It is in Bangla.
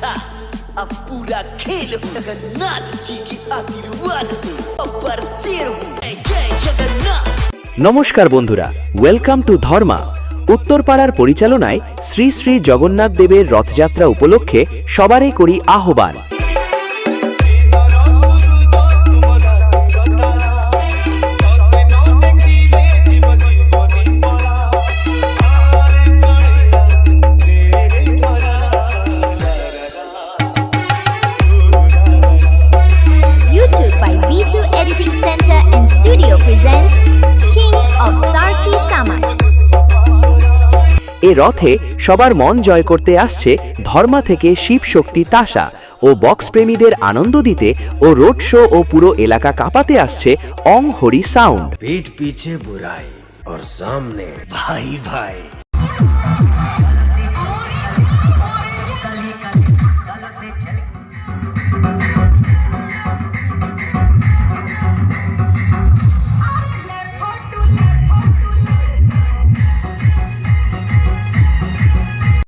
था। अब पूरा खेल जगन्नाथ जी की आशीर्वाद से अब्बर शेर हूँ। जय जगन्नाथ। নমস্কার বন্ধুরা, ওয়েলকাম টু ধর্মা। উত্তরপাড়ার পরিচালনায় শ্রী শ্রী জগন্নাথ দেবের রথযাত্রা উপলক্ষে সবারই করি আহ্বান। YouTube by Bisu Editing Center and Studio present King of Sarki Samaj. এ রথে সবার মন জয় করতে আসছে ধর্মা থেকে শিব শক্তি তাসা ও বক্স প্রেমীদের আনন্দ দিতে ও রোড শো ও পুরো এলাকা কাঁপাতে আসছে অং হরি সাউন্ড। पीठ पीछे बुराई और सामने भाई भाई।